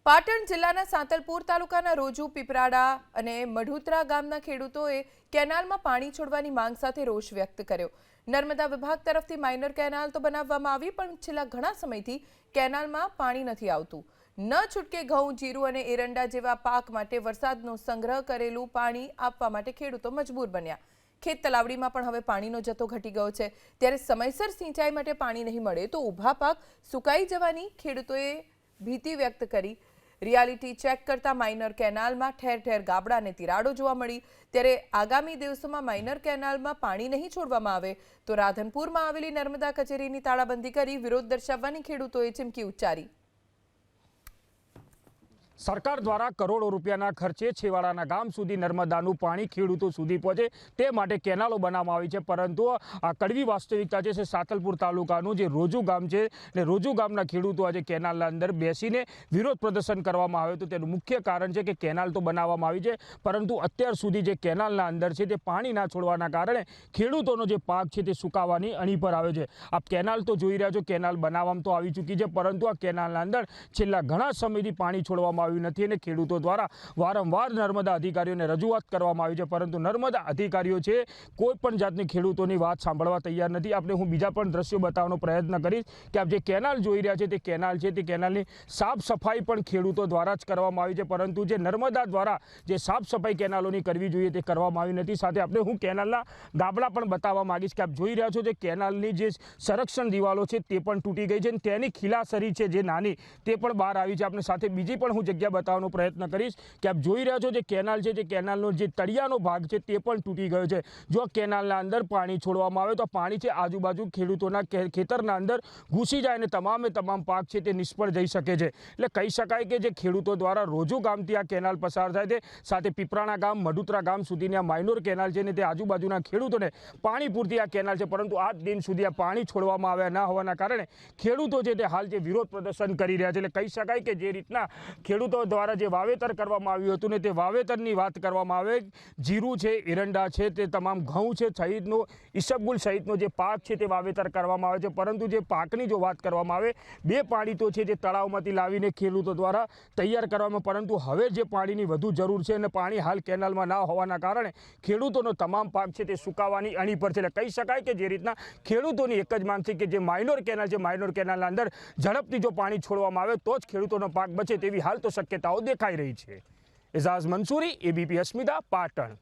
પાટણ જિલ્લાના સાંતલપુર તાલુકાના રોજુ પીપરાડા અને મઢુતરા ગામના ખેડૂતોએ કેનાલમાં પાણી છોડવાની માંગ સાથે રોષ વ્યક્ત કર્યો। નર્મદા વિભાગ તરફથી માઇનર કેનાલ તો બનાવવામાં આવી, પણ છેલ્લા ઘણા સમયથી કેનાલમાં પાણી નથી આવતું। ન છૂટકે ઘઉં, જીરું અને એરંડા જેવા પાક માટે વરસાદનો સંગ્રહ કરેલું પાણી આપવા માટે ખેડૂતો મજબૂર બન્યા। ખેત તલાવડીમાં પણ હવે પાણીનો જથ્થો ઘટી ગયો છે, ત્યારે સમયસર સિંચાઈ માટે પાણી નહીં મળે તો ઊભા પાક સુકાઈ જવાની ખેડૂતોએ ભીતિ વ્યક્ત કરી। રિયાલિટી ચેક કરતા માઇનર કેનાલમાં ઠેર ઠેર ગાબડા અને તિરાડો જોવા મળી, ત્યારે આગામી દિવસોમાં માઇનર કેનાલમાં પાણી નહીં છોડવામાં આવે તો રાધનપુરમાં આવેલી નર્મદા કચેરીની તાળાબંધી કરી વિરોધ દર્શાવવાની ખેડૂતોએ ચીમકી ઉચ્ચારી। સરકાર દ્વારા કરોડો રૂપિયાના ખર્ચે છેવાડાના ગામ સુધી નર્મદાનું પાણી ખેડૂતો સુધી પહોંચે તે માટે કેનાલો બનાવવામાં આવી છે, પરંતુ આ કડવી વાસ્તવિકતા છે સાંતલપુર તાલુકાનું જે રોજુ ગામ છે અને રોજુ ગામના ખેડૂતો આજે કેનાલના અંદર બેસીને વિરોધ પ્રદર્શન કરવામાં આવ્યું હતું। તેનું મુખ્ય કારણ છે કે કેનાલ તો બનાવવામાં આવી છે, પરંતુ અત્યાર સુધી જે કેનાલના અંદર છે તે પાણી ના છોડવાના કારણે ખેડૂતોનો જે પાક છે તે સુકાવાની અણી પર આવે છે। આપ કેનાલ તો જોઈ રહ્યા છો, કેનાલ બનાવવામાં તો આવી ચૂકી છે, પરંતુ આ કેનાલના અંદર છેલ્લા ઘણા સમયથી પાણી છોડવામાં નથી અને ખેડૂતો દ્વારા વારંવાર નર્મદા અધિકારીઓને રજૂઆત કરવામાં આવી છે, પરંતુ નર્મદા અધિકારીઓ છે કોઈ પણ જાતની ખેડૂતોની વાત સાંભળવા તૈયાર નથી। આપણે હું બીજા પણ દ્રશ્યો બતાવવાનો પ્રયત્ન કરીશ કે આપ જે કેનાલ જોઈ રહ્યા છે તે કેનાલ છે, તે કેનાલની સાફ સફાઈ પણ ખેડૂતો દ્વારા જ કરવામાં આવી છે, પરંતુ જે નર્મદા દ્વારા જે સાફ સફાઈ કેનાલોની કરવી જોઈએ તે કરવામાં આવી નથી। સાથે આપણે હું કેનાલના ગાબડા પણ બતાવવા માંગીશ કે આપ જોઈ રહ્યા છો જે કેનાલની જે સંરક્ષણ દિવાલો છે તે પણ તૂટી ગઈ છે અને તેની ખીલાસરી છે જે નાની તે પણ બહાર આવી છે। આપણે સાથે બીજી પણ હું જગ્યા બતાવવાનો પ્રયત્ન કરીશ કે આપ જોઈ રહ્યા છો જે કેનાલ છે, જે કેનાલનો જે તળિયાનો ભાગ છે તે પણ તૂટી ગયો છે। જો કેનાલના અંદર પાણી છોડવામાં આવે તો પાણી છે આજુબાજુ ખેડૂતોના ખેતરના અંદર ઘૂસી જાય અને તમામ પાક છે તે નિષ્ફળ જઈ શકે છે। એટલે કહી શકાય કે જે ખેડૂતો દ્વારા રોજુ ગામથી આ કેનાલ પસાર થાય છે, સાથે પીપરાણા ગામ, મઢુતરા ગામ સુધીની આ માઇનોર કેનાલ છે ને તે આજુબાજુના ખેડૂતોને પાણી પૂરતી આ કેનાલ છે, પરંતુ આજ દિન સુધી આ પાણી છોડવામાં આવ્યા ના હોવાના કારણે ખેડૂતો છે તે હાલ જે વિરોધ પ્રદર્શન કરી રહ્યા છે। એટલે કહી શકાય કે જે રીતના ખેડૂતો દ્વારા જે વાવેતર કરવામાં આવ્યું હતું ને તે વાવેતરની વાત કરવામાં આવે, જીરું છે, એરંડા છે, તે તમામ ઘઉં છે સહિતનો ઈસબગુલ સહિતનો જે પાક છે તે વાવેતર કરવામાં આવે છે, પરંતુ જે પાકની જો વાત કરવામાં આવે બે પાણી તો છે જે તળાવમાંથી લાવીને ખેડૂતો દ્વારા તૈયાર કરવામાં, પરંતુ હવે જે પાણીની વધુ જરૂર છે અને પાણી હાલ કેનાલમાં ના હોવાના કારણે ખેડૂતોનો તમામ પાક છે તે સુકાવાની અણી પર છે। એટલે કહી શકાય કે જે રીતના ખેડૂતોની એક જ માંગ છે કે જે માઇનોર કેનાલ છે, માઇનોર કેનાલના અંદર ઝડપથી જો પાણી છોડવામાં આવે તો જ ખેડૂતોનો પાક બચે તેવી હાલ તો શક્યતાઓ દેખાઈ રહી છે। એઝાઝ મંસૂરી, એબીપી અસ્મિતા, પાટણ।